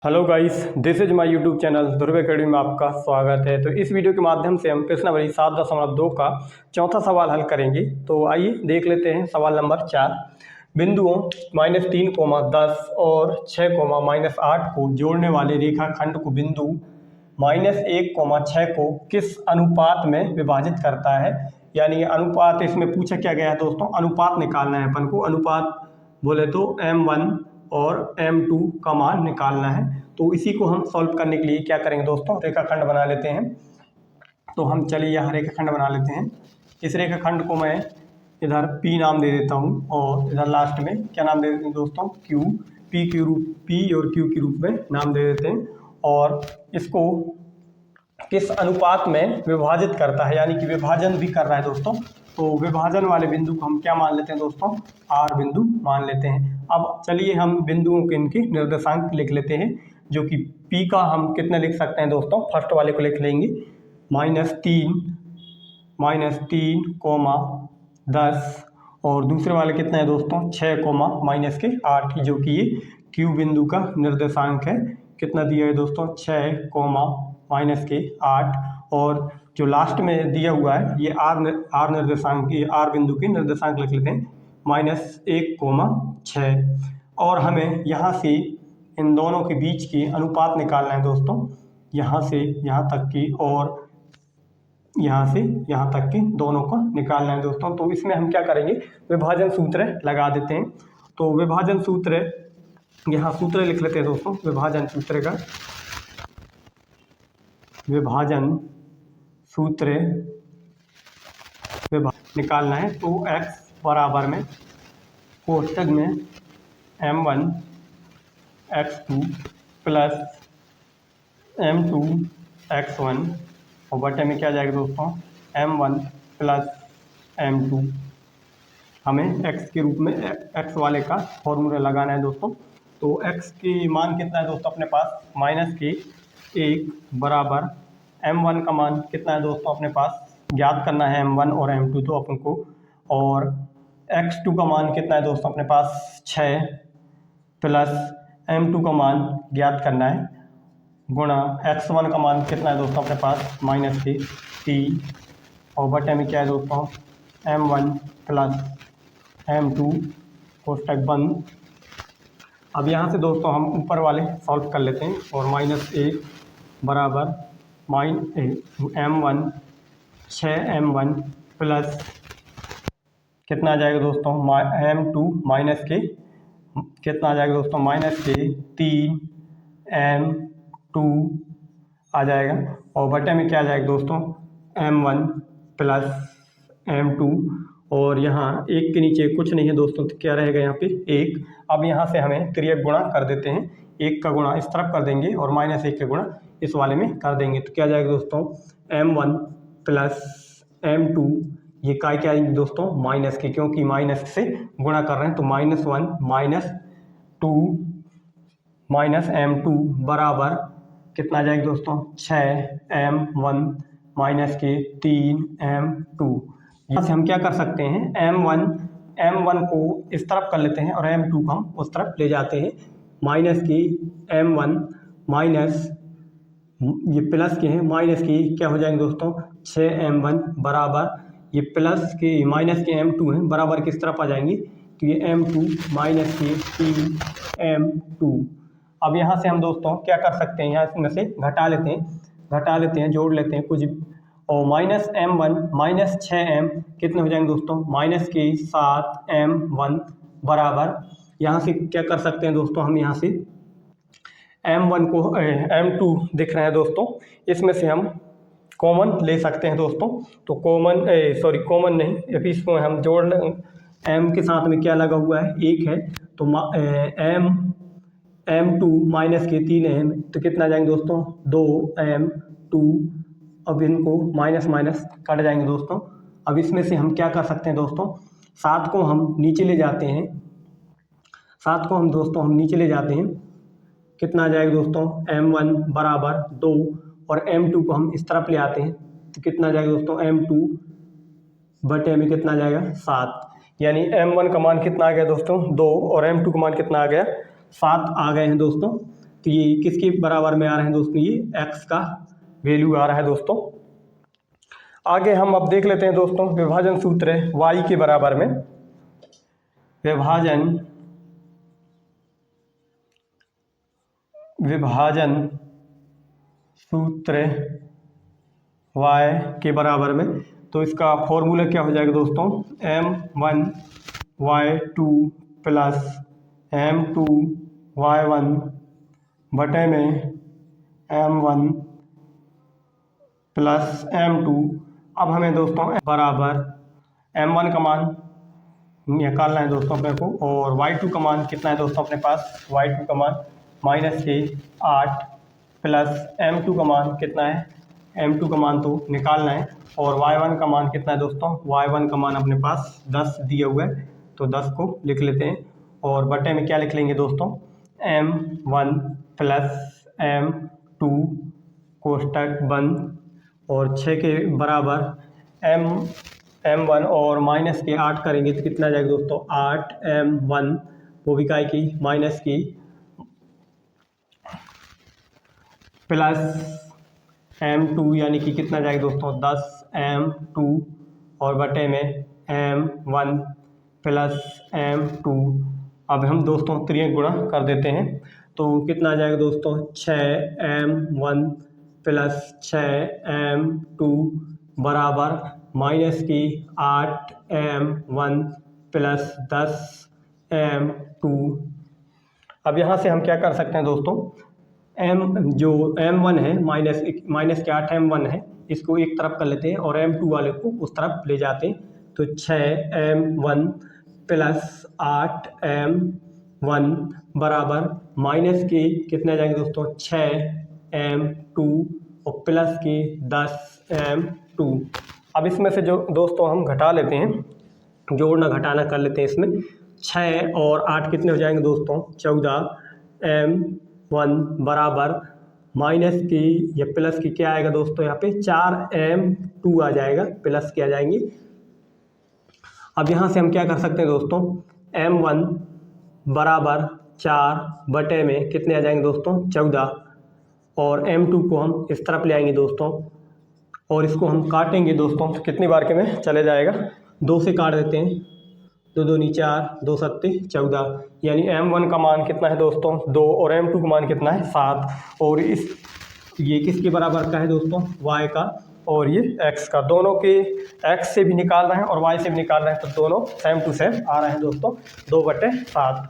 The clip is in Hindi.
Hello guys, this is my YouTube channel Dhruv academy में आपका स्वागत है। तो इस वीडियो के माध्यम से हम प्रश्नावली 7.2 का चौथा सवाल हल करेंगे। तो आइए देख लेते हैं सवाल नंबर 4। बिंदुओं -3, 10 और 6, -8 को जोड़ने वाले रेखाखंड को बिंदु -1, 6 को किस अनुपात में विभाजित करता है। यानी अनुपात इसमें पूछा क्या गया है दोस्तों, अनुपात निकालना है अपन को। अनुपात बोले तो m1 और m2 का मान निकालना है। तो इसी को हम सॉल्व करने के लिए क्या करेंगे दोस्तों, रेखाखंड बना लेते हैं। तो हम चलिए यहाँ रेखाखंड बना लेते हैं। इस रेखाखंड को मैं इधर P नाम दे देता हूँ और इधर लास्ट में क्या नाम दे देते हैं दोस्तों, Q। P और Q के रूप में नाम दे देते हैं। और इसको किस अनुपात में विभाजित करता है, यानी कि विभाजन भी कर रहा है दोस्तों। तो विभाजन वाले बिंदु को हम क्या मान लेते हैं दोस्तों, R बिंदु मान लेते हैं। अब चलिए हम बिंदुओं के इनके निर्देशांक लिख लेते हैं, जो कि P का हम कितने लिख सकते हैं दोस्तों। फर्स्ट वाले को लिख लेंगे -3, 10 और दूसरे वाले कितना है दोस्तों 6, -8, जो कि ये Q बिंदु का निर्देशांक है। कितना दिया है दोस्तों 6, और जो लास्ट में दिया हुआ है ये R निर्देशांक, ये R बिंदु के निर्देशांक लिख लेते हैं -1, 6। और हमें यहाँ से इन दोनों के बीच की अनुपात निकालना है दोस्तों, यहाँ से यहाँ तक की और यहाँ से यहाँ तक की दोनों का निकालना है दोस्तों। तो इसमें हम क्या करेंगे, विभाजन सूत्र लगा देते हैं। तो विभाजन सूत्र, यहाँ सूत्र लिख लेते हैं दोस्तों। विभाजन सूत्र का निकालना है। तो x बराबर में कोष्टक में m1 x2 plus m2 x1 और बटे में क्या जाएगा दोस्तों m1 प्लस m2। हमें x के रूप में x वाले का फॉर्मूला लगाना है दोस्तों। तो x की मान कितना है दोस्तों अपने पास -1 बराबर m1 का मान कितना है दोस्तों अपने पास, ज्ञात करना है m1 और m2 तो अपन को। और x2 का मान कितना है दोस्तों अपने पास 6 प्लस m2 का मान ज्ञात करना है, गुणा x1 का मान कितना है दोस्तों अपने पास -3 और बटे में क्या है दोस्तों m1 प्लस m2 कोष्टक बंद। अब यहाँ से दोस्तों हम ऊपर वाले सॉल्व कर लेते हैं। और -1 बराबर m1 6m1 प्लस कितना आ जाएगा दोस्तों m2 माइनस के कितना आ जाएगा दोस्तों -3m2 आ जाएगा। और बटे में क्या आ जाएगा दोस्तों m1 प्लस m2। और यहाँ एक के नीचे कुछ नहीं है दोस्तों, तो क्या रहेगा यहाँ पे 1। अब यहाँ से हमें तिर्यक गुणा कर देते हैं। 1 का गुणा इस तरफ कर देंगे और -1 का गुणा इस वाले में कर देंगे। तो क्या जाएगा दोस्तों m1 प्लस m2, ये क्या आएंगे दोस्तों माइनस के, क्योंकि माइनस से गुणा कर रहे हैं। तो -1 -2 -m2 बराबर कितना आ जाएगा दोस्तों 6m1 माइनस के 3m2। यहाँ से हम क्या कर सकते हैं m1 को इस तरफ कर लेते हैं और m2 को हम उस तरफ ले जाते हैं। माइनस की m1 माइनस ये प्लस के हैं, माइनस की क्या हो जाएंगे दोस्तों 6m1 बराबर ये प्लस के माइनस के m2 हैं बराबर किस तरफ आ जाएंगे, तो ये m2 माइनस के 3m2। अब यहाँ से हम दोस्तों क्या कर सकते हैं, यहाँ इसमें से घटा लेते हैं, जोड़ लेते हैं कुछ। और -m1 -6m कितने हो जाएंगे दोस्तों माइनस के 7m1 बराबर, यहाँ से क्या कर सकते हैं दोस्तों हम यहाँ से m1 को m2 दिख रहे हैं दोस्तों, इसमें से हम कॉमन ले सकते हैं दोस्तों। तो कॉमन नहीं, अभी इसको हम जोड़ लें। m के साथ में क्या लगा हुआ है 1 है, तो m2 माइनस के 3m, तो कितना जाएंगे दोस्तों 2m2। अब इनको माइनस कट जाएंगे दोस्तों। अब इसमें से हम क्या कर सकते हैं दोस्तों, 7 को हम नीचे ले जाते हैं, 7 को हम दोस्तों नीचे ले जाते हैं। कितना आ जाएगा दोस्तों m1 बराबर 2 और m2 को हम इस तरफ ले आते हैं, तो कितना आ जाएगा दोस्तों m2 बटे में कितना आ जाएगा 7। यानी m1 का मान कितना आ गया दोस्तों 2 और m2 का मान कितना आ गया 7 आ गए हैं दोस्तों। तो ये किसके बराबर में आ रहे हैं दोस्तों, ये x का वैल्यू आ रहा है दोस्तों। आगे हम अब देख लेते हैं दोस्तों विभाजन सूत्र y के बराबर में। विभाजन सूत्र y के बराबर में, तो इसका फॉर्मूला क्या हो जाएगा दोस्तों, m1y2 प्लस m2y1 बटे में m1 प्लस m2। अब हमें दोस्तों बराबर m1 का मान निकालना है दोस्तों अपने को, और y2 का मान कितना है दोस्तों अपने पास, y2 का मान -8 प्लस m2 का मान कितना है, m2 का मान तो निकालना है, और y1 का मान कितना है दोस्तों, y1 का मान अपने पास 10 दिया हुआ है, तो 10 को लिख लेते हैं, और बटे में क्या लिख लेंगे दोस्तों, m1 प्लस m2 कोष्टक बंद, और 6 के बराबर m1 और माइनस के 8 करेंगे तो कितना जाएगा दोस्तों, 8m1 वो भी काय की माइनस की प्लस m2 यानी कि कितना जाएगा दोस्तों 10m2 और बटे में m1 प्लस m2। अब हम दोस्तों त्रियक गुणा कर देते हैं, तो कितना आ जाएगा दोस्तों 6m1 प्लस 6m2 बराबर माइनस की 8m1 प्लस 10m2। अब यहाँ से हम क्या कर सकते हैं दोस्तों, जो m1 है माइनस के 8m1 है, इसको एक तरफ कर लेते हैं और m2 वाले को उस तरफ ले जाते हैं, तो 6m1 प्लस 8m1 बराबर माइनस के कितने जाएंगे दोस्तों 6m2 और प्लस के 10m2। अब इसमें से जो दोस्तों हम घटा लेते हैं, जोड़ना घटाना कर लेते हैं, इसमें 6 और 8 कितने हो जाएंगे दोस्तों 14m1 बराबर माइनस की या प्लस की क्या आएगा दोस्तों, यहाँ पे 4m2 आ जाएगा, प्लस के आ जाएंगे। अब यहाँ से हम क्या कर सकते हैं दोस्तों, m1 बराबर 4 बटे में कितने आ जाएंगे दोस्तों 14, और m2 को हम इस तरफ ले आएंगे दोस्तों, और इसको हम काटेंगे दोस्तों, तो कितनी बार के में चले जाएगा, 2 से काट देते हैं, 2 2 4 2 7 14, यानी m1 का मान कितना है दोस्तों 2 और m2 का मान कितना है 7, और ये किसके बराबर का है दोस्तों y का, और ये x का, दोनों के x से भी निकाल रहे हैं और y से भी निकाल रहे हैं, तो दोनों सेम टू सेम आ रहे हैं दोस्तों 2/7।